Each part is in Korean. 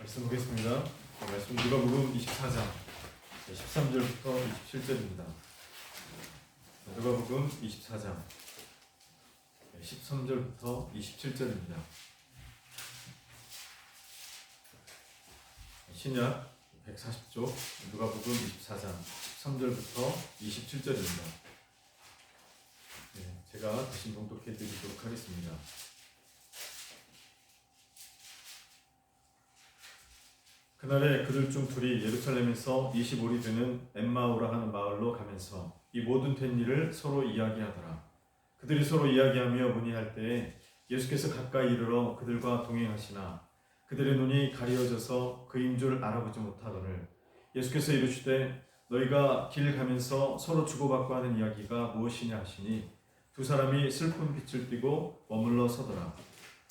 말씀 보겠습니다. 말씀 누가복음 24장 13절부터 27절입니다. 누가복음 24장 13절부터 27절입니다. 신약 140쪽 누가복음 24장 13절부터 27절입니다. 제가 대신 봉독해 드리도록 하겠습니다. 그날에 그들 중 둘이 예루살렘에서 25리 되는 엠마오라 하는 마을로 가면서 이 모든 된 일을 서로 이야기하더라. 그들이 서로 이야기하며 문의할 때에 예수께서 가까이 이르러 그들과 동행하시나 그들의 눈이 가려져서 그인 줄 알아보지 못하거늘 예수께서 이르시되 너희가 길 가면서 서로 주고받고 하는 이야기가 무엇이냐 하시니 두 사람이 슬픈 빛을 띠고 머물러 서더라.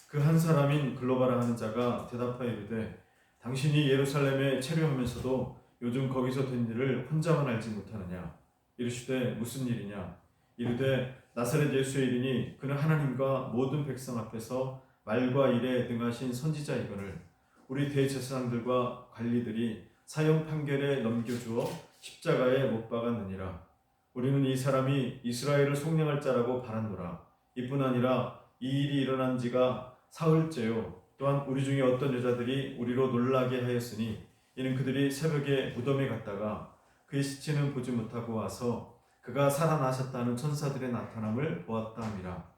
그 한 사람인 글로바라 하는 자가 대답하여 이르되 당신이 예루살렘에 체류하면서도 요즘 거기서 된 일을 혼자만 알지 못하느냐? 이르시되 무슨 일이냐? 이르되 나사렛 예수의 일이니 그는 하나님과 모든 백성 앞에서 말과 일에 능하신 선지자이거늘 우리 대제사장들과 관리들이 사형 판결에 넘겨주어 십자가에 못 박았느니라. 우리는 이 사람이 이스라엘을 속량할 자라고 바랐노라. 이뿐 아니라 이 일이 일어난 지가 사흘째요. 또한 우리 중에 어떤 여자들이 우리로 놀라게 하였으니 이는 그들이 새벽에 무덤에 갔다가 그의 시체는 보지 못하고 와서 그가 살아나셨다는 천사들의 나타남을 보았다 함이라.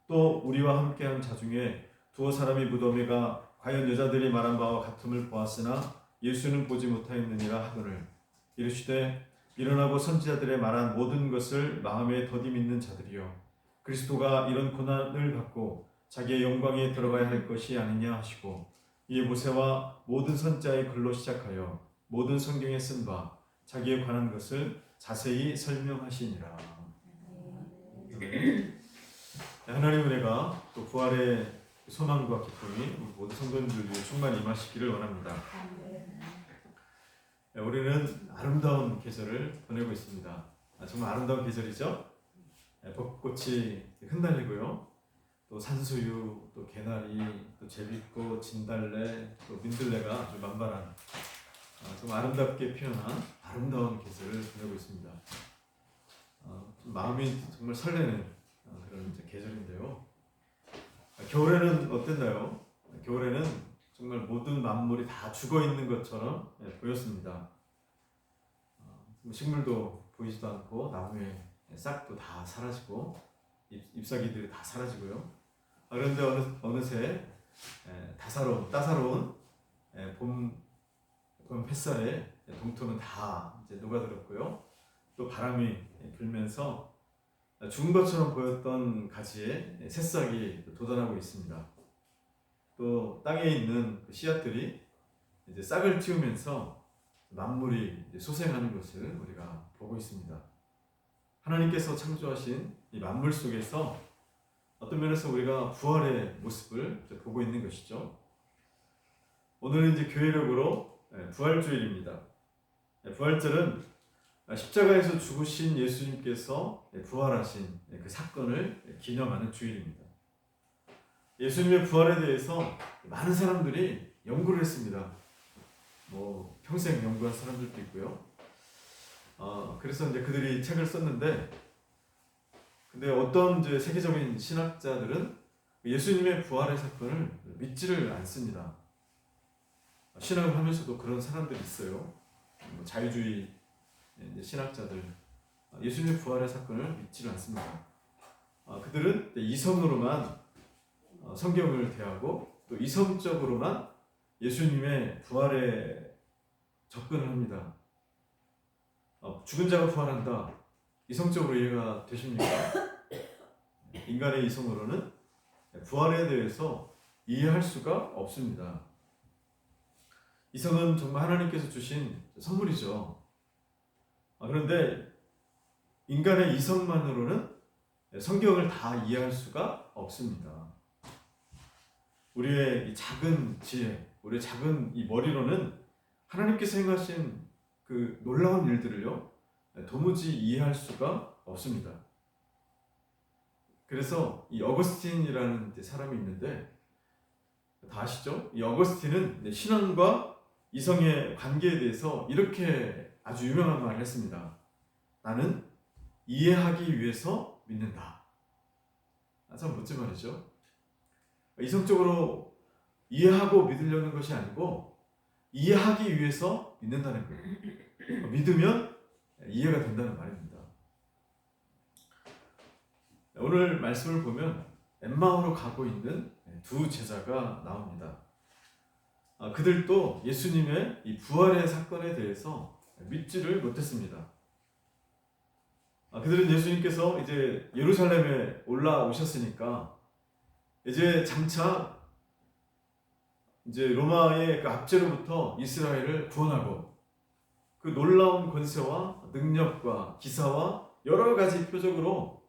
또 우리와 함께한 자 중에 두어 사람이 무덤에 가 과연 여자들이 말한 바와 같음을 보았으나 예수는 보지 못하였느니라 하거늘 이르시되 일어나고 선지자들의 말한 모든 것을 마음에 더디 믿는 자들이여 그리스도가 이런 고난을 받고 자기의 영광에 들어가야 할 것이 아니냐 하시고 이 모세와 모든 선지자의 글로 시작하여 모든 성경에 쓴 바 자기에 관한 것을 자세히 설명하시니라. 하나님의 은혜가 또 부활의 소망과 기쁨이 모든 성도님들 위해 충만히 임하시기를 원합니다. 우리는 아름다운 계절을 보내고 있습니다. 정말 아름다운 계절이죠. 벚꽃이 흩날리고요. 또 산수유, 또 개나리, 또 제비꽃, 진달래, 또 민들레가 아주 만발한 정말 아름답게 피어난 아름다운 계절을 보내고 있습니다. 마음이 정말 설레는 그런 계절인데요. 겨울에는 어땠나요? 겨울에는 정말 모든 만물이 다 죽어 있는 것처럼 보였습니다. 식물도 보이지도 않고 나무의 싹도 다 사라지고 잎사귀들이 다 사라지고요. 그런데 어느새 따사로운 봄 햇살에 동토는 다 이제 녹아들었고요. 또 바람이 불면서 죽은 것처럼 보였던 가지에 새싹이 돋아나고 있습니다. 또 땅에 있는 씨앗들이 이제 싹을 틔우면서 만물이 이제 소생하는 것을 우리가 보고 있습니다. 하나님께서 창조하신 이 만물 속에서 어떤 면에서 우리가 부활의 모습을 보고 있는 것이죠. 오늘은 이제 교회력으로 부활주일입니다. 부활절은 십자가에서 죽으신 예수님께서 부활하신 그 사건을 기념하는 주일입니다. 예수님의 부활에 대해서 많은 사람들이 연구를 했습니다. 평생 연구한 사람들도 있고요. 그래서 이제 그들이 책을 썼는데, 근데 어떤 이제 세계적인 신학자들은 예수님의 부활의 사건을 믿지를 않습니다. 신학을 하면서도 그런 사람들이 있어요. 자유주의 신학자들, 예수님의 부활의 사건을 믿지를 않습니다. 그들은 이성으로만 성경을 대하고 또 이성적으로만 예수님의 부활에 접근을 합니다. 죽은 자가 부활한다. 이성적으로 이해가 되십니까? 인간의 이성으로는 부활에 대해서 이해할 수가 없습니다. 이성은 정말 하나님께서 주신 선물이죠. 그런데 인간의 이성만으로는 성경을 다 이해할 수가 없습니다. 우리의 이 작은 지혜, 우리의 작은 이 머리로는 하나님께서 행하신 그 놀라운 일들을요, 도무지 이해할 수가 없습니다. 그래서 이 어거스틴이라는 사람이 있는데 다 아시죠? 이 어거스틴은 신앙과 이성의 관계에 대해서 이렇게 아주 유명한 말을 했습니다. 나는 이해하기 위해서 믿는다. 참 멋진 말이죠. 이성적으로 이해하고 믿으려는 것이 아니고 이해하기 위해서 믿는다는 거예요. 믿으면 이해가 된다는 말입니다. 오늘 말씀을 보면 엠마오로 가고 있는 두 제자가 나옵니다. 그들도 예수님의 이 부활의 사건에 대해서 믿지를 못했습니다. 그들은 예수님께서 이제 예루살렘에 올라오셨으니까 이제 장차 이제 로마의 그 압제로부터 이스라엘을 구원하고 그 놀라운 권세와 능력과 기사와 여러 가지 표적으로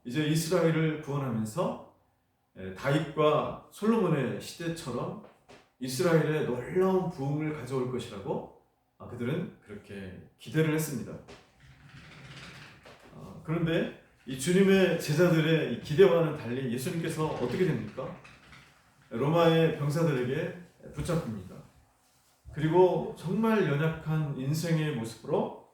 이제 이스라엘을 구원하면서 다윗과 솔로몬의 시대처럼 이스라엘에 놀라운 부흥을 가져올 것이라고 그들은 그렇게 기대를 했습니다. 그런데 이 주님의 제자들의 이 기대와는 달리 예수님께서 어떻게 됩니까? 로마의 병사들에게 붙잡힙니다. 그리고 정말 연약한 인생의 모습으로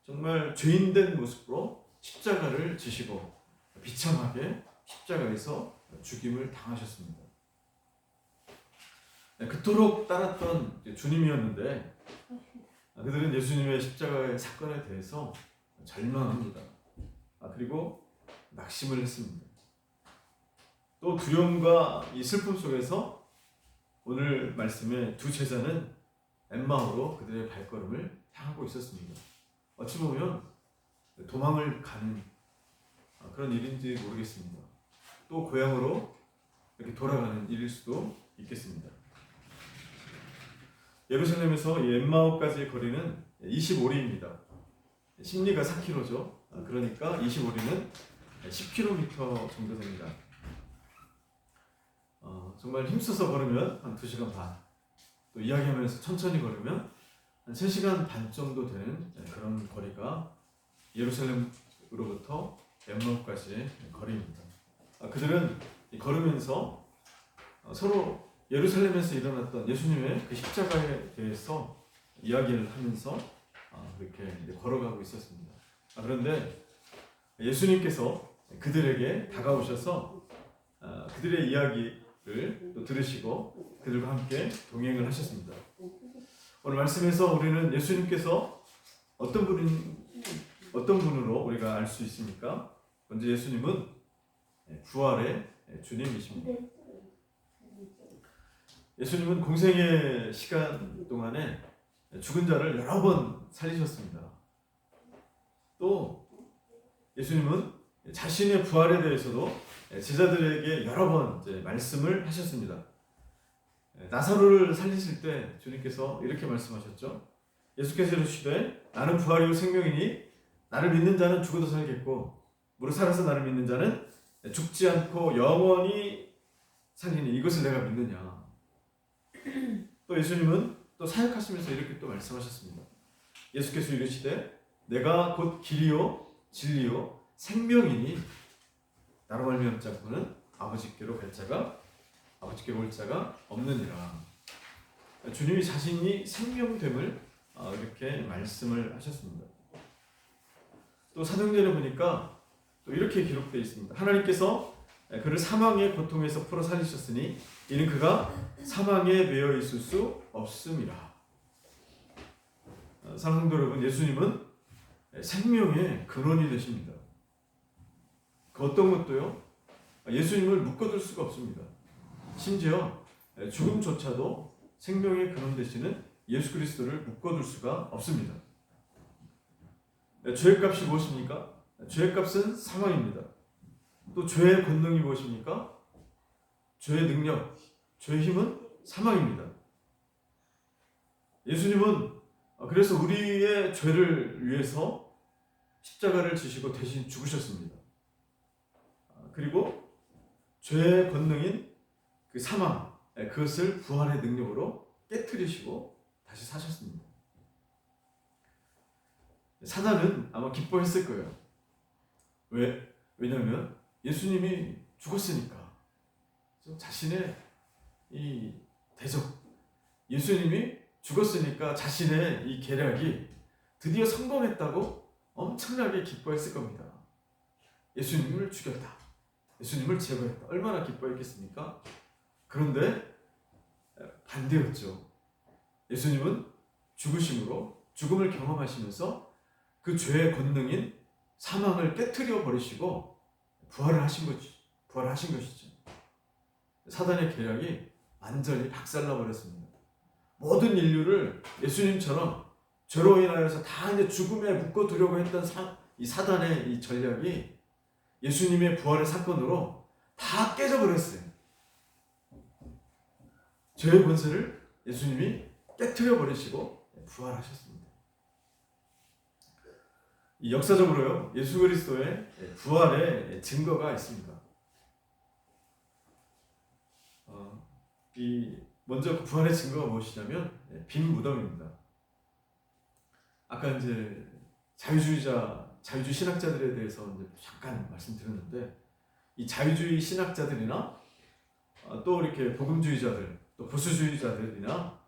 정말 죄인된 모습으로 십자가를 지시고 비참하게 십자가에서 죽임을 당하셨습니다. 그토록 따랐던 주님이었는데 그들은 예수님의 십자가의 사건에 대해서 절망합니다. 그리고 낙심을 했습니다. 또 두려움과 이 슬픔 속에서 오늘 말씀의 두 제자는 엠마오로 그들의 발걸음을 향하고 있었습니다. 어찌 보면 도망을 가는 그런 일인지 모르겠습니다. 또 고향으로 이렇게 돌아가는 일일 수도 있겠습니다. 예루살렘에서 이 엠마오까지의 거리는 25리입니다. 심리가 4km죠. 그러니까 25리는 10km 정도 됩니다. 정말 힘써서 걸으면 한 2시간 반, 또 이야기하면서 천천히 걸으면 한 3시간 반 정도 되는 그런 거리가 예루살렘으로부터 엠마오까지의 거리입니다. 그들은 걸으면서 서로 예루살렘에서 일어났던 예수님의 그 십자가에 대해서 이야기를 하면서 그렇게 걸어가고 있었습니다. 그런데 예수님께서 그들에게 다가오셔서 그들의 이야기를 또 들으시고 그들과 함께 동행을 하셨습니다. 오늘 말씀에서 우리는 예수님께서 어떤 분으로 우리가 알 수 있습니까? 먼저 예수님은 부활의 주님이십니다. 예수님은 공생의 시간 동안에 죽은 자를 여러 번 살리셨습니다. 또 예수님은 자신의 부활에 대해서도 제자들에게 여러 번 이제 말씀을 하셨습니다. 나사로를 살리실 때 주님께서 이렇게 말씀하셨죠. 예수께서 이르시되 나는 부활이요 생명이니 나를 믿는 자는 죽어도 살겠고 무릇 살아서 나를 믿는 자는 죽지 않고 영원히 살리니 이것을 내가 믿느냐. 또 예수님은 또 사역하시면서 이렇게 또 말씀하셨습니다. 예수께서 이르시되 내가 곧 길이요 진리요 생명이니 나로 말미암지 않고는 아버지께로 올 자가 없느니라. 주님이 자신이 생명됨을 이렇게 말씀을 하셨습니다. 또 사도행전에 보니까 또 이렇게 기록되어 있습니다. 하나님께서 그를 사망의 고통에서 풀어 살리셨으니 이는 그가 사망에 매여 있을 수 없음이라. 사랑하는 성도 여러분, 예수님은 생명의 근원이 되십니다. 그 어떤 것도요, 예수님을 묶어둘 수가 없습니다. 심지어 죽음조차도 생명의 근원 되시는 예수 그리스도를 묶어둘 수가 없습니다. 죄의 값이 무엇입니까? 죄의 값은 사망입니다. 또 죄의 권능이 무엇입니까? 죄의 능력, 죄의 힘은 사망입니다. 예수님은 그래서 우리의 죄를 위해서 십자가를 지시고 대신 죽으셨습니다. 그리고 죄의 권능인 그 사망, 그것을 부활의 능력으로 깨트리시고 다시 사셨습니다. 사단은 아마 기뻐했을 거예요. 왜냐하면 예수님이 죽었으니까 자신의 이 대적, 예수님이 죽었으니까 자신의 이 계략이 드디어 성공했다고 엄청나게 기뻐했을 겁니다. 예수님을 죽였다, 예수님을 제거했다, 얼마나 기뻐했겠습니까? 그런데 반대였죠. 예수님은 죽으심으로 죽음을 경험하시면서 그 죄의 권능인 사망을 깨트려 버리시고 부활하신 것이죠. 사단의 계략이 완전히 박살나 버렸습니다. 모든 인류를 예수님처럼 죄로 인하여서 다 이제 죽음에 묶어두려고 했던 이 사단의 이 전략이 예수님의 부활의 사건으로 다 깨져버렸어요. 죄의 권세를 예수님이 깨트려 버리시고 부활하셨습니다. 이 역사적으로요, 예수 그리스도의 부활의 증거가 있습니다. 먼저 부활의 증거가 무엇이냐면 빈 무덤입니다. 아까 이제 자유주의 신학자들에 대해서 이제 잠깐 말씀드렸는데, 이 자유주의 신학자들이나 또 이렇게 복음주의자들, 또 보수주의자들이나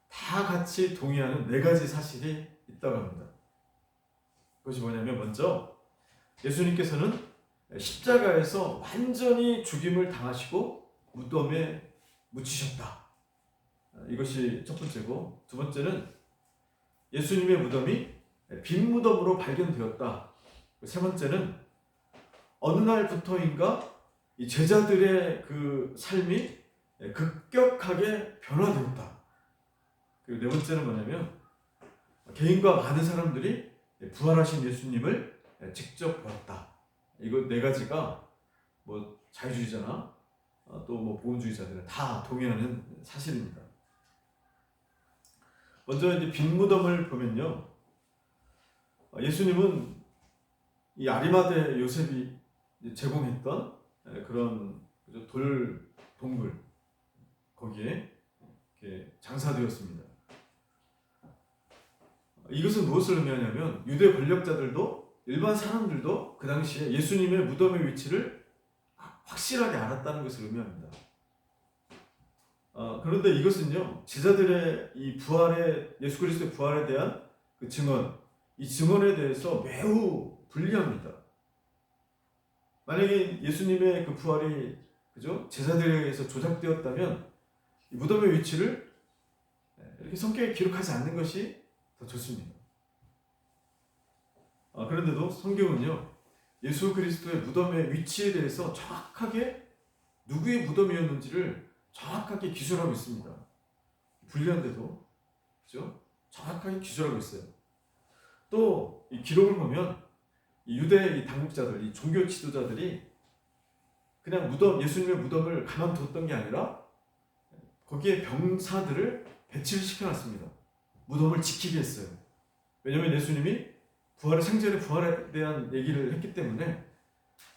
다 같이 동의하는 네 가지 사실이 있다고 합니다. 그것이 뭐냐면, 먼저 예수님께서는 십자가에서 완전히 죽임을 당하시고 무덤에 묻히셨다. 이것이 첫 번째고, 두 번째는 예수님의 무덤이 빈 무덤으로 발견되었다. 세 번째는 어느 날부터인가 이 제자들의 그 삶이 급격하게 변화되었다. 그리고 네 번째는 뭐냐면, 개인과 많은 사람들이 부활하신 예수님을 직접 보았다. 이거 네 가지가 뭐 자유주의자나 또 뭐 보수주의자들은 다 동의하는 사실입니다. 먼저 이제 빈 무덤을 보면요, 예수님은 이 아리마대 요셉이 제공했던 그런 동굴, 거기에 이렇게 장사되었습니다. 이것은 무엇을 의미하냐면, 유대 권력자들도 일반 사람들도 그 당시에 예수님의 무덤의 위치를 확실하게 알았다는 것을 의미합니다. 그런데 이것은요, 제자들의 이 예수 그리스도의 부활에 대한 그 증언, 이 증언에 대해서 매우 불리합니다. 만약에 예수님의 그 부활이 제자들에 의해서 조작되었다면 이 무덤의 위치를 이렇게 성경에 기록하지 않는 것이 더 좋습니다. 그런데도 성경은요, 예수 그리스도의 무덤의 위치에 대해서 정확하게 누구의 무덤이었는지를 정확하게 기술하고 있습니다. 불리한데도 정확하게 기술하고 있어요. 또 이 기록을 보면 이 유대 당국자들, 이 종교 지도자들이 그냥 예수님의 무덤을 가만뒀던 게 아니라 거기에 병사들을 배치를 시켜놨습니다. 무덤을 지키게 했어요. 왜냐하면 예수님이 생전의 부활에 대한 얘기를 했기 때문에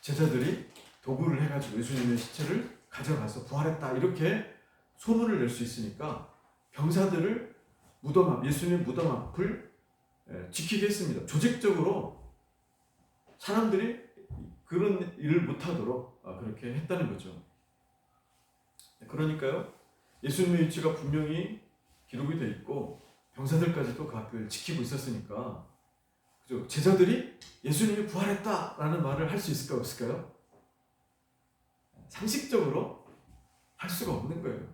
제자들이 도구를 해가지고 예수님의 시체를 가져가서 부활했다 이렇게 소문을 낼 수 있으니까 병사들을 예수님의 무덤 앞을 지키게 했습니다. 조직적으로 사람들이 그런 일을 못하도록 그렇게 했다는 거죠. 그러니까요, 예수님의 위치가 분명히 기록이 되어 있고 병사들까지도 그 앞을 지키고 있었으니까 제자들이 예수님이 부활했다라는 말을 할 수 있을까요, 없을까요? 상식적으로 할 수가 없는 거예요.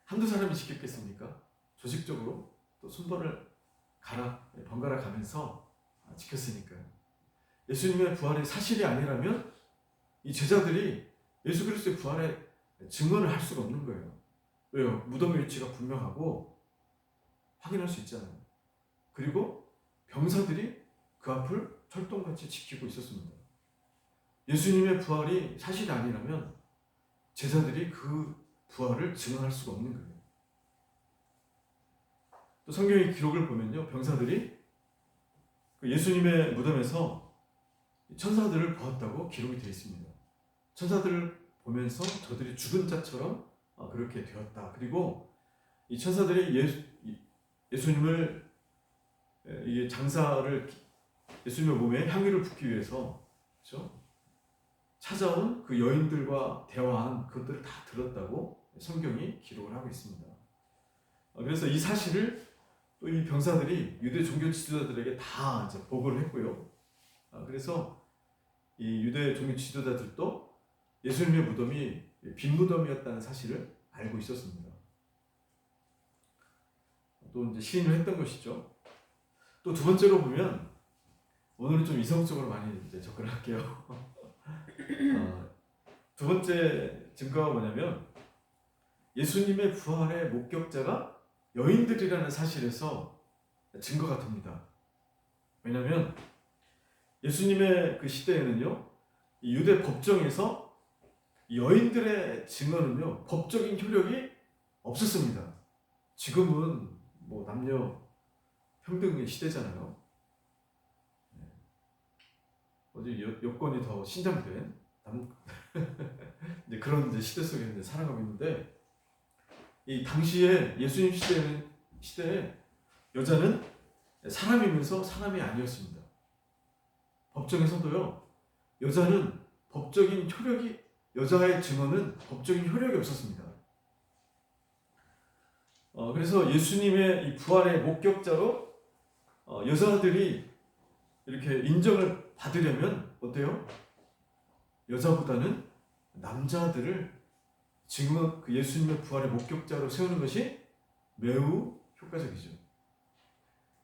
한두 사람이 지켰겠습니까? 조직적으로 또 손발을 번갈아 가면서 지켰으니까요. 예수님의 부활이 사실이 아니라면 이 제자들이 예수 그리스도의 부활에 증언을 할 수가 없는 거예요. 왜요? 무덤의 위치가 분명하고 확인할 수 있잖아요. 그리고 병사들이 그 앞을 철동같이 지키고 있었습니다. 예수님의 부활이 사실이 아니라면 제자들이 그 부활을 증언할 수가 없는 거예요. 또 성경의 기록을 보면요, 병사들이 예수님의 무덤에서 천사들을 보았다고 기록이 되어 있습니다. 천사들을 보면서 저들이 죽은 자처럼 그렇게 되었다. 그리고 이 천사들이 예수님을 예수님의 몸에 향유를 붓기 위해서 찾아온 그 여인들과 대화한 그것들을 다 들었다고 성경이 기록을 하고 있습니다. 그래서 이 사실을 또 이 병사들이 유대 종교 지도자들에게 다 이제 보고를 했고요. 그래서 이 유대 종교 지도자들도 예수님의 무덤이 빈 무덤이었다는 사실을 알고 있었습니다. 또 이제 시인을 했던 것이죠. 또 두 번째로 보면 오늘은 좀 이성적으로 많이 이제 접근할게요. 두 번째 증거가 뭐냐면 예수님의 부활의 목격자가 여인들이라는 사실에서 증거가 됩니다. 왜냐하면 예수님의 그 시대에는요, 이 유대 법정에서 여인들의 증언은요, 법적인 효력이 없었습니다. 지금은 뭐 남녀 평등의 시대잖아요. 어제 여건이 더 신장된 이제 그런 이제 시대 속에 이제 살아가고 있는데, 이 당시에 예수님 시대에 여자는 사람이면서 사람이 아니었습니다. 법정에서도요, 여자는 법적인 효력이, 여자의 증언은 법적인 효력이 없었습니다. 그래서 예수님의 이 부활의 목격자로 여자들이 이렇게 인정을 받으려면 어때요? 여자보다는 남자들을 지금 그 예수님의 부활의 목격자로 세우는 것이 매우 효과적이죠.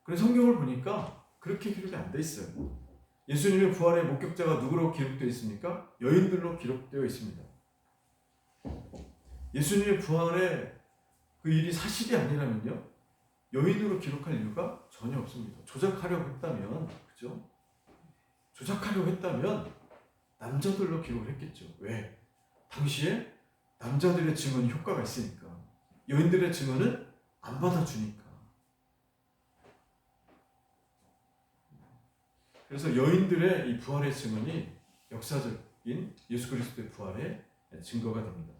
그래서 성경을 보니까 그렇게 기록이 안 돼 있어요. 예수님의 부활의 목격자가 누구로 기록되어 있습니까? 여인들로 기록되어 있습니다. 예수님의 부활의 그 일이 사실이 아니라면요, 여인으로 기록할 이유가 전혀 없습니다. 조작하려고 했다면, 그죠? 조작하려고 했다면 남자들로 기록을 했겠죠. 왜? 당시에 남자들의 증언이 효과가 있으니까. 여인들의 증언은 안 받아주니까. 그래서 여인들의 이 부활의 증언이 역사적인 예수 그리스도의 부활의 증거가 됩니다.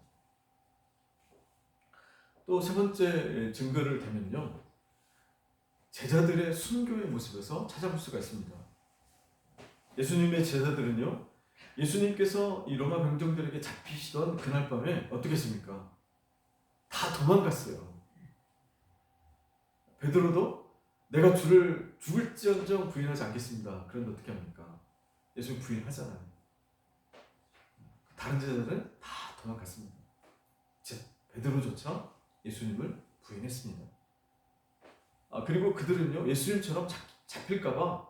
또 세 번째 증거를 대면요, 제자들의 순교의 모습에서 찾아볼 수가 있습니다. 예수님의 제자들은요, 예수님께서 이 로마 병정들에게 잡히시던 그날 밤에 어떻게 했습니까? 다 도망갔어요. 베드로도 내가 주를 죽을지언정 부인하지 않겠습니다. 그런데 어떻게 합니까? 예수님 부인하잖아요. 다른 제자들은 다 도망갔습니다. 베드로조차 예수님을 부인했습니다. 그리고 그들은요, 예수님처럼 잡힐까봐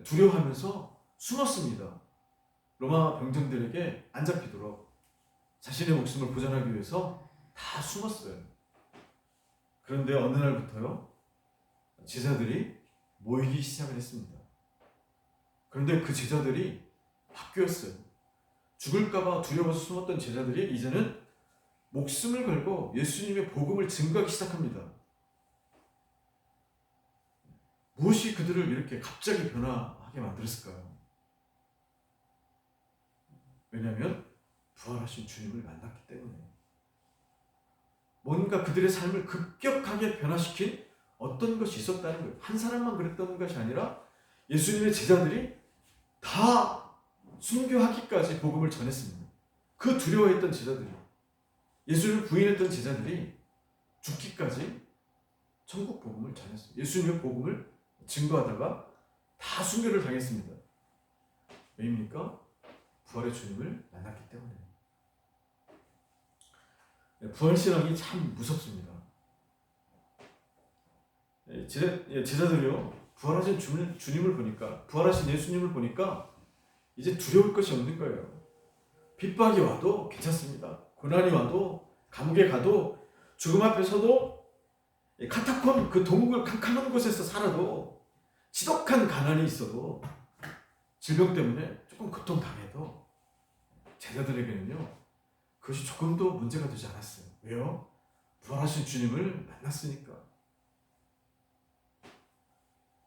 두려워하면서 숨었습니다. 로마 병정들에게 안 잡히도록 자신의 목숨을 보존하기 위해서 다 숨었어요. 그런데 어느 날부터요, 제자들이 모이기 시작을 했습니다. 그런데 그 제자들이 바뀌었어요. 죽을까봐 두려워서 숨었던 제자들이 이제는 목숨을 걸고 예수님의 복음을 증거하기 시작합니다. 무엇이 그들을 이렇게 갑자기 변화하게 만들었을까요? 왜냐하면 부활하신 주님을 만났기 때문에. 뭔가 그들의 삶을 급격하게 변화시킨 어떤 것이 있었다는 거예요. 한 사람만 그랬던 것이 아니라 예수님의 제자들이 다 순교하기까지 복음을 전했습니다. 그 두려워했던 제자들이, 예수님을 부인했던 제자들이 죽기까지 천국 복음을 전했습니다. 예수님의 복음을 증거하다가 다 순교를 당했습니다. 왜입니까? 부활의 주님을 만났기 때문에. 부활신앙이 참 무섭습니다. 제자들이요, 부활하신 주님을 보니까, 부활하신 예수님을 보니까 이제 두려울 것이 없는 거예요. 핍박이 와도 괜찮습니다. 고난이 와도, 감옥에 가도, 죽음 앞에 서도, 카타콤 그 동굴 캄캄한 곳에서 살아도, 지독한 가난이 있어도, 질병 때문에 조금 고통당해도 제자들에게는요, 그것이 조금도 문제가 되지 않았어요. 왜요? 부활하신 주님을 만났으니까.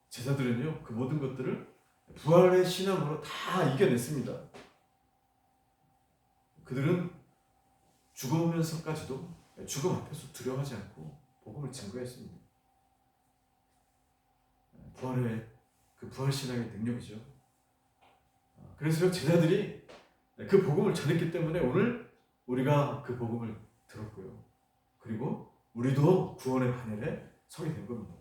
제자들은요, 그 모든 것들을 부활의 신앙으로 다 이겨냈습니다. 그들은 죽으면서까지도 죽음 앞에서 두려워하지 않고 복음을 증거했습니다. 그 부활 신앙의 능력이죠. 그래서 제자들이 그 복음을 전했기 때문에 오늘 우리가 그 복음을 들었고요. 그리고 우리도 구원의 반열에 서게 된 겁니다.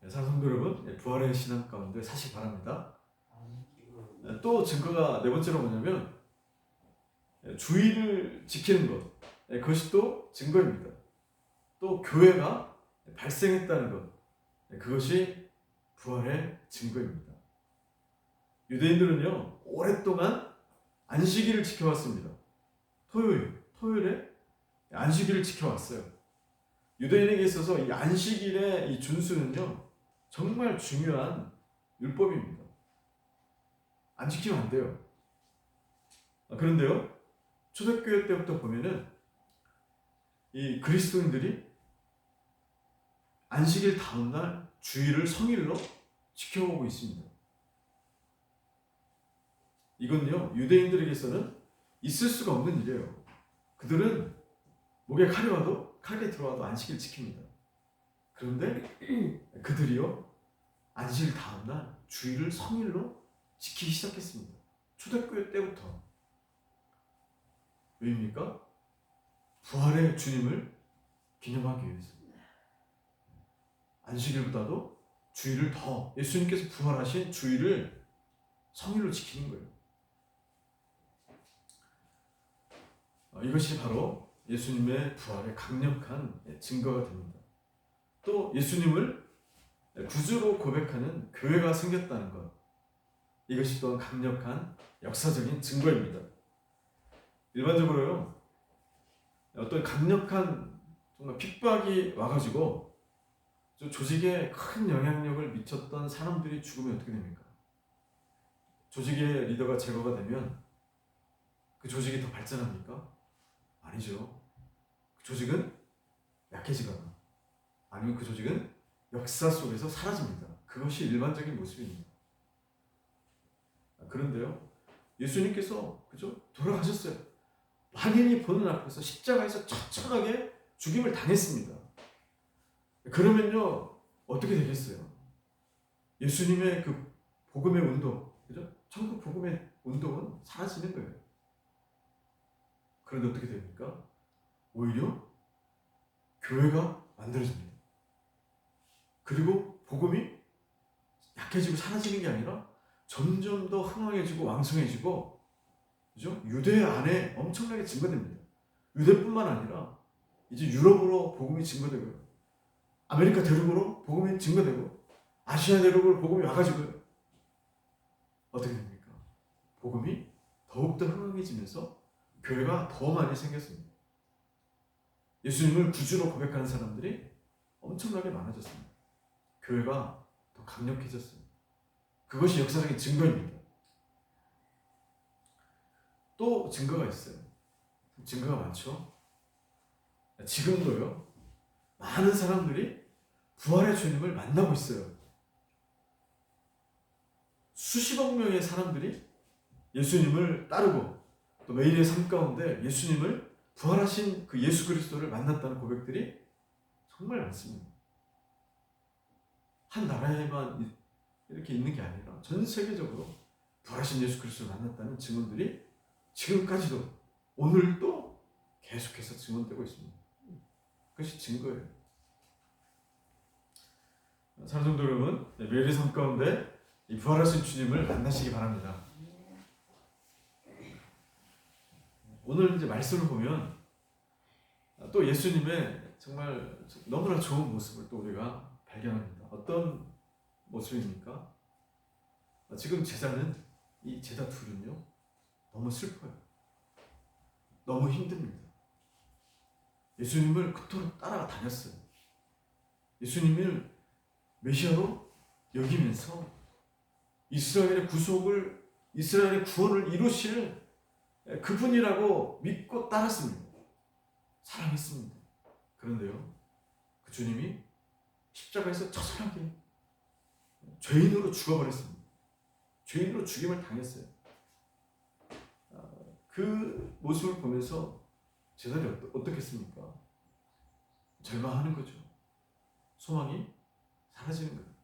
사랑하는 성도 여러분, 부활의 신앙 가운데 사시기 바랍니다. 또 증거가 네 번째로 뭐냐면 주의를 지키는 것, 그것이 또 증거입니다. 또 교회가 발생했다는 것, 그것이 부활의 증거입니다. 유대인들은요 오랫동안 안식일을 지켜왔습니다. 토요일에 안식일을 지켜왔어요. 유대인에게 있어서 이 안식일의 이 준수는요 정말 중요한 율법입니다. 안 지키면 안 돼요. 그런데요 초대교회 때부터 보면은 이 그리스도인들이 안식일 다음날 주일을 성일로 지켜오고 있습니다. 이건요 유대인들에게서는 있을 수가 없는 일이에요. 그들은 목에 칼이 들어와도 안식일 지킵니다. 그런데 그들이요 안식일 다음날 주일을 성일로 지키기 시작했습니다. 초대교회 때부터. 왜입니까? 부활의 주님을 기념하기 위해서. 안식일보다도 주일을 더 예수님께서 부활하신 주일을 성일로 지키는 거예요. 이것이 바로 예수님의 부활의 강력한 증거가 됩니다. 또 예수님을 구주로 고백하는 교회가 생겼다는 것, 이것이 또한 강력한 역사적인 증거입니다. 일반적으로요 어떤 강력한 정말 핍박이 와가지고 조직에 큰 영향력을 미쳤던 사람들이 죽으면 어떻게 됩니까? 조직의 리더가 제거가 되면 그 조직이 더 발전합니까? 아니죠. 그 조직은 약해지거나 아니면 그 조직은 역사 속에서 사라집니다. 그것이 일반적인 모습입니다. 그런데요 예수님께서 그죠? 돌아가셨어요. 만인이 보는 앞에서 십자가에서 처참하게 죽임을 당했습니다. 그러면요 어떻게 되겠어요? 예수님의 그 복음의 운동, 그죠? 천국 복음의 운동은 사라지는 거예요. 그런데 어떻게 됩니까? 오히려 교회가 만들어집니다. 그리고 복음이 약해지고 사라지는 게 아니라 점점 더 흥황해지고 왕성해지고, 그죠? 유대 안에 엄청나게 증거됩니다. 유대뿐만 아니라 이제 유럽으로 복음이 증거되고요. 아메리카 대륙으로 복음이 증거되고 아시아 대륙으로 복음이 와가지고요. 어떻게 됩니까? 복음이 더욱더 흥황해지면서 교회가 더 많이 생겼습니다. 예수님을 구주로 고백하는 사람들이 엄청나게 많아졌습니다. 교회가 더 강력해졌습니다. 그것이 역사적인 증거입니다. 또 증거가 있어요. 증거가 많죠. 지금도요 많은 사람들이 부활의 주님을 만나고 있어요. 수십억 명의 사람들이 예수님을 따르고 또 매일의 삶 가운데 예수님을 부활하신 그 예수 그리스도를 만났다는 고백들이 정말 많습니다. 한 나라에만 이렇게 있는 게 아니라 전 세계적으로 부활하신 예수 그리스도를 만났다는 증언들이 지금까지도 오늘도 계속해서 증언되고 있습니다. 그것이 증거예요. 사랑하는 성도 여러분, 매일의 삶 가운데 이 부활하신 주님을 만나시기 바랍니다. 오늘 이제 말씀을 보면 또 예수님의 정말 너무나 좋은 모습을 또 우리가 발견합니다. 어떤 모습입니까? 지금 제자는 이 제자 둘은요 너무 슬퍼요. 너무 힘듭니다. 예수님을 그토록 따라가 다녔어요. 예수님을 메시아로 여기면서 이스라엘의 구속을, 이스라엘의 구원을 이루실 그분이라고 믿고 따랐습니다. 사랑했습니다. 그런데요 그 주님이 십자가에서 처절하게 죄인으로 죽어버렸습니다. 죄인으로 죽임을 당했어요. 그 모습을 보면서 제자들이 어떻겠습니까? 절망하는 거죠. 소망이 사라지는 거예요.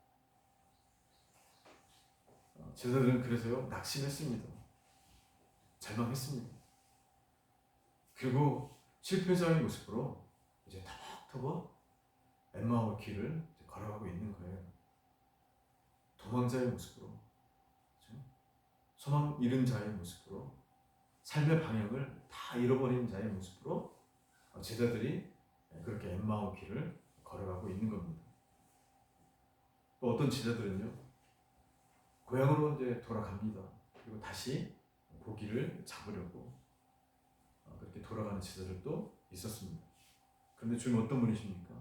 제자들은 그래서요 낙심했습니다. 절망했습니다. 그리고 실패자의 모습으로 이제 터벅터벅 엠마오 길을 걸어가고 있는 거예요. 도망자의 모습으로, 그렇죠? 소망 잃은 자의 모습으로, 삶의 방향을 다 잃어버린 자의 모습으로 제자들이 그렇게 엠마오 길을 걸어가고 있는 겁니다. 또 어떤 제자들은요, 고향으로 이제 돌아갑니다. 그리고 다시 고기를 잡으려고 그렇게 돌아가는 제자들도 있었습니다. 그런데 주님 어떤 분이십니까?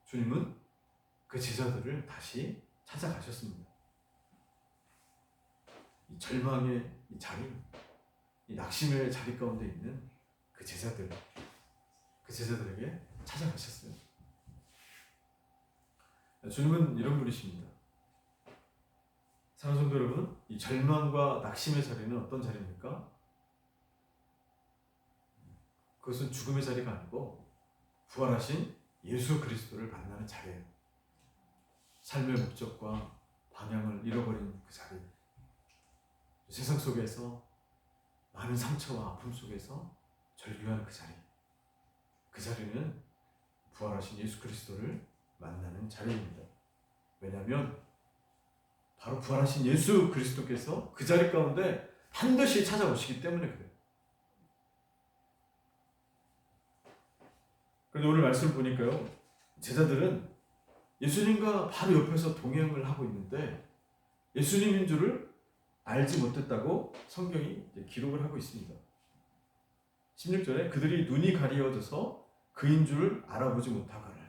주님은 그 제자들을 다시 찾아가셨습니다. 이 절망의 이 자리, 이 낙심의 자리 가운데 있는 그 제자들에게 찾아가셨어요. 주님은 이런 분이십니다. 사랑하는 성도 여러분, 이 절망과 낙심의 자리는 어떤 자리입니까? 그것은 죽음의 자리가 아니고 부활하신 예수 그리스도를 만나는 자리예요. 삶의 목적과 방향을 잃어버린 그 자리, 세상 속에서 많은 상처와 아픔 속에서 절규하는 그 자리, 그 자리는 부활하신 예수 그리스도를 만나는 자리입니다. 왜냐하면 바로 부활하신 예수 그리스도께서 그 자리 가운데 반드시 찾아오시기 때문에 그래요. 그런데 오늘 말씀을 보니까요, 제자들은 예수님과 바로 옆에서 동행을 하고 있는데 예수님인 줄을 알지 못했다고 성경이 기록을 하고 있습니다. 16절에 그들이 눈이 가리워져서 그인 줄을 알아보지 못하거늘.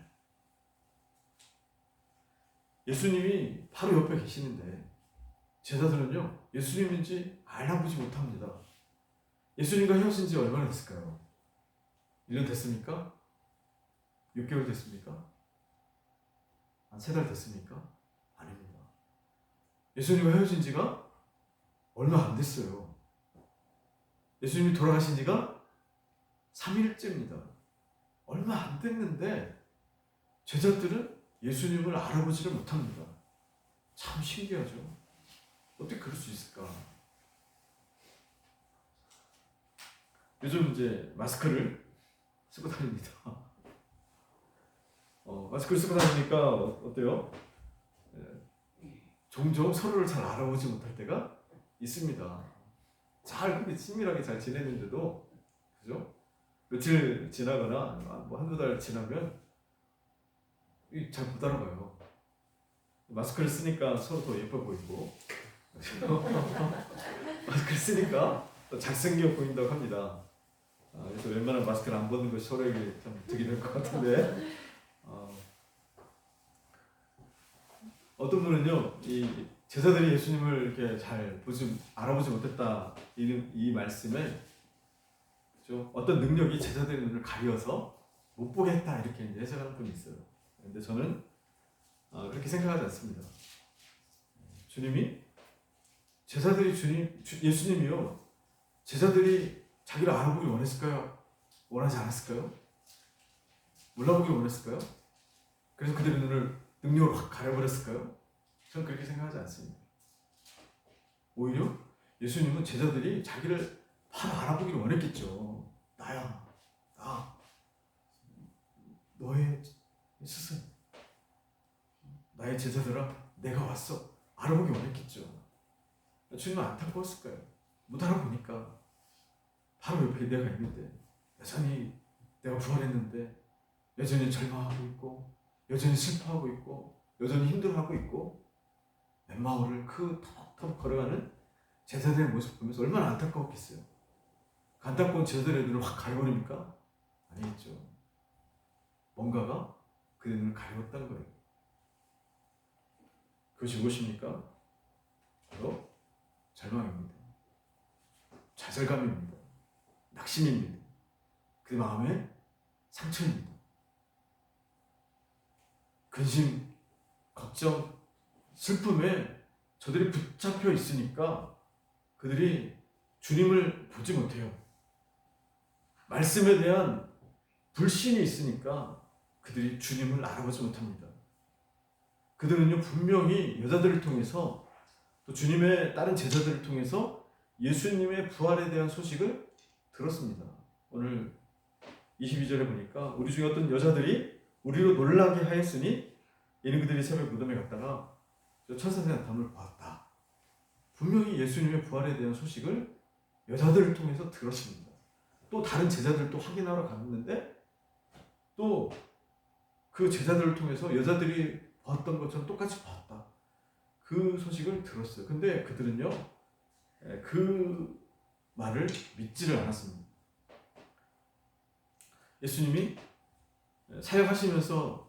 예수님이 바로 옆에 계시는데 제자들은요, 예수님인지 알아보지 못합니다. 예수님과 헤어진 지 얼마나 됐을까요? 1년 됐습니까? 6개월 됐습니까? 한 3달 됐습니까? 아닙니다. 예수님과 헤어진 지가 얼마 안 됐어요. 예수님이 돌아가신 지가 3일째입니다. 얼마 안 됐는데 제자들은 예수님을 알아보지를 못합니다. 참 신기하죠. 어떻게 그럴 수 있을까? 요즘 이제 마스크를 쓰고 다닙니다. 마스크를 쓰고 다니니까 어때요? 종종 서로를 잘 알아보지 못할 때가 있습니다. 근데 친밀하게 잘 지내는데도, 그죠? 며칠 지나거나 뭐 한두 달 지나면 잘 못 알아봐요. 마스크를 쓰니까 서로 더 예뻐 보이고 마스크를 쓰니까 더 잘생겨 보인다고 합니다. 그래서 웬만하면 마스크를 안 벗는 것이 서로에게 참 득이 될 것 같은데, 어떤 분은요, 이 제자들이 예수님을 이렇게 잘 알아보지 못했다, 이 말씀에, 그렇죠? 어떤 능력이 제자들의 눈을 가려서 못 보게 했다, 이렇게 이제 해석하는 분이 있어요. 근데 저는 그렇게 생각하지 않습니다. 예수님이요, 제자들이 자기를 알아보길 원했을까요? 원하지 않았을까요? 몰라보길 원했을까요? 그래서 그들의 눈을 능력으로 확 가려버렸을까요? 저는 그렇게 생각하지 않습니다. 오히려 예수님은 제자들이 자기를 바로 알아보기를 원했겠죠. 나야, 나, 너의 스승, 나의 제자들아, 내가 왔어. 알아보기 원했겠죠. 주님은 안타까웠을까요? 못 알아보니까 바로 옆에 내가 있는데, 여전히 내가 부활했는데 여전히 절망하고 있고, 여전히 슬퍼하고 있고, 여전히 힘들어하고 있고, 엠마오를 터벅터벅 걸어가는 제자들의 모습 보면서 얼마나 안타까웠겠어요. 안타까운 제자들의 눈을 확 가려버립니까? 아니겠죠. 뭔가가 그의 눈을 가려웠다는 거예요. 그것이 무엇입니까? 바로 절망입니다. 좌절감입니다. 낙심입니다. 그 마음의 상처입니다. 근심, 걱정, 슬픔에 저들이 붙잡혀 있으니까 그들이 주님을 보지 못해요. 말씀에 대한 불신이 있으니까 그들이 주님을 알아보지 못합니다. 그들은요, 분명히 여자들을 통해서, 또 주님의 다른 제자들을 통해서 예수님의 부활에 대한 소식을 들었습니다. 오늘 22절에 보니까 우리 중에 어떤 여자들이 우리로 놀라게 하였으니 이는 그들이 새벽 무덤에 갔다가 천사의 나타남을 보았다. 분명히 예수님의 부활에 대한 소식을 여자들을 통해서 들었습니다. 또 다른 제자들도 확인하러 갔는데 또 그 제자들을 통해서 여자들이 봤던 것처럼 똑같이 봤다. 그 소식을 들었어요. 근데 그들은요, 그 말을 믿지를 않았습니다. 예수님이 사역하시면서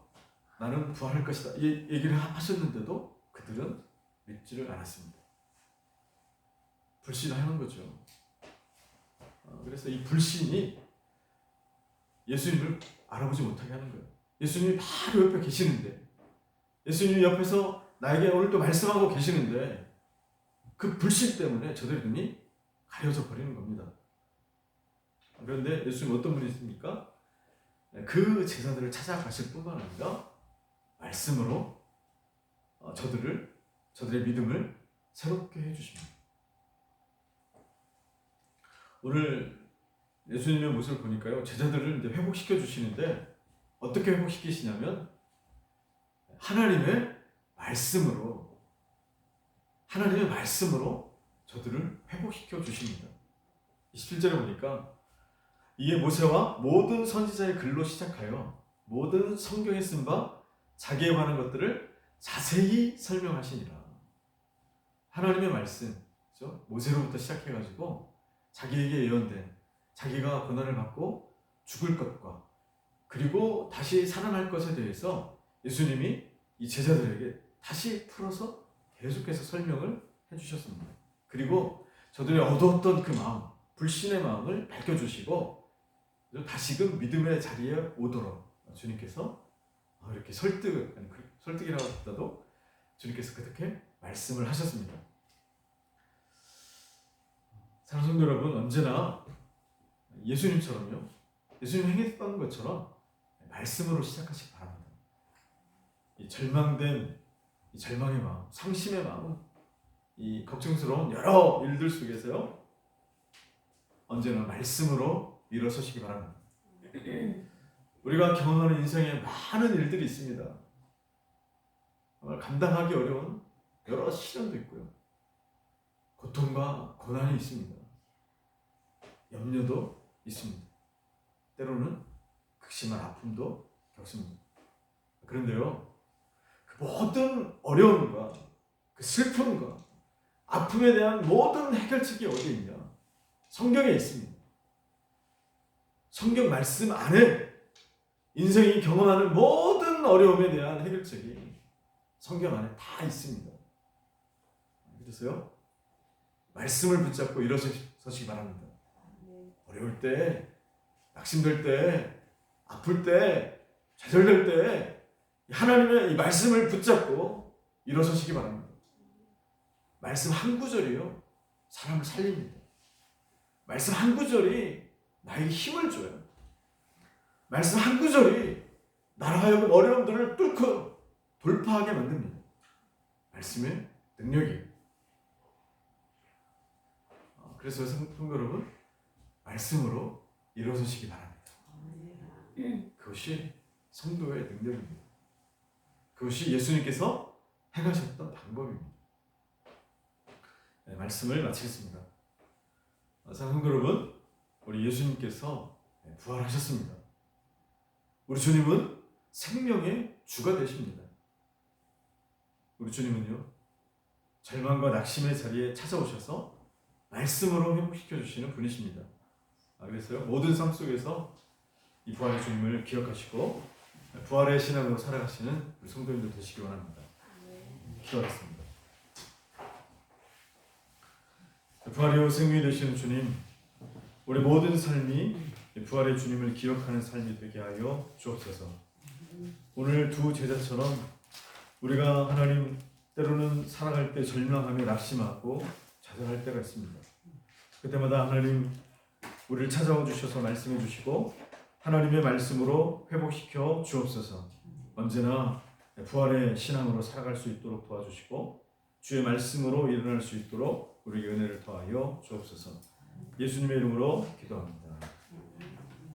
나는 부활할 것이다 얘기를 하셨는데도 그들은 믿지를 않았습니다. 불신하는 거죠. 그래서 이 불신이 예수님을 알아보지 못하게 하는 거예요. 예수님이 바로 옆에 계시는데, 예수님이 옆에서 나에게 오늘 또 말씀하고 계시는데 그 불신 때문에 저들의 눈이 가려져 버리는 겁니다. 그런데 예수님 어떤 분이십니까? 그 제자들을 찾아가실 뿐만 아니라 말씀으로 저들의 믿음을 새롭게 해주십니다. 오늘 예수님의 모습을 보니까요, 제자들을 이제 회복시켜 주시는데 어떻게 회복시키시냐면 하나님의 말씀으로 저들을 회복시켜 주십니다. 17절에 보니까 이에 모세와 모든 선지자의 글로 시작하여 모든 성경에 쓴 바 자기에 관한 것들을 자세히 설명하시니라. 하나님의 말씀, 그렇죠? 모세로부터 시작해가지고 자기에게 예언된 자기가 고난을 받고 죽을 것과 그리고 다시 살아날 것에 대해서 예수님이 이 제자들에게 다시 풀어서 계속해서 설명을 해주셨습니다. 그리고 저들이 얻었던 그 마음, 불신의 마음을 밝혀주시고 다시금 믿음의 자리에 오도록 주님께서 이렇게 설득이라고 하더라도 주님께서 그렇게 말씀을 하셨습니다. 사랑하는 성도 여러분, 언제나 예수님처럼요, 예수님 행했던 것처럼 말씀으로 시작하시기 바랍니다. 이 절망된 이 절망의 마음, 상심의 마음, 이 걱정스러운 여러 일들 속에서요, 언제나 말씀으로 일어서시기 바랍니다. 우리가 경험하는 인생에 많은 일들이 있습니다. 정말 감당하기 어려운 여러 시련도 있고요, 고통과 고난이 있습니다. 염려도 있습니다. 때로는 극심한 아픔도 겪습니다. 그런데요, 그 모든 어려움과 그 슬픔과 아픔에 대한 모든 해결책이 어디에 있냐? 성경에 있습니다. 성경 말씀 안에 인생이 경험하는 모든 어려움에 대한 해결책이 성경 안에 다 있습니다. 그래서요, 말씀을 붙잡고 일어서시기 바랍니다. 어려울 때, 낙심될 때, 아플 때, 좌절될 때 하나님의 이 말씀을 붙잡고 일어서시기 바랍니다. 말씀 한 구절이요, 사람을 살립니다. 말씀 한 구절이 나에게 힘을 줘요. 말씀 한 구절이 나로 하여금 어려움들을 뚫고 돌파하게 만듭니다. 말씀의 능력이에요. 그래서 성도 여러분, 말씀으로 일어서시기 바랍니다. 그것이 성도의 능력입니다. 그것이 예수님께서 행하셨던 방법입니다. 네, 말씀을 마치겠습니다. 성도 여러분, 우리 예수님께서 부활하셨습니다. 우리 주님은 생명의 주가 되십니다. 우리 주님은요, 절망과 낙심의 자리에 찾아오셔서 말씀으로 회복시켜 주시는 분이십니다. 그래서요, 모든 삶 속에서 이 부활의 주님을 기억하시고 부활의 신앙으로 살아가시는 우리 성도님들 되시기 원합니다. 기도하겠습니다. 부활의 후 생명이 되시는 주님, 우리 모든 삶이 부활의 주님을 기억하는 삶이 되게 하여 주옵소서. 오늘 두 제자처럼 우리가 하나님, 때로는 살아갈 때 절망하며 낙심하고 좌절할 때가 있습니다. 그때마다 하나님, 우리를 찾아와 주셔서 말씀해 주시고 하나님의 말씀으로 회복시켜 주옵소서. 언제나 부활의 신앙으로 살아갈 수 있도록 도와주시고 주의 말씀으로 일어날 수 있도록 우리에게 은혜를 더하여 주옵소서. 예수님의 이름으로 기도합니다.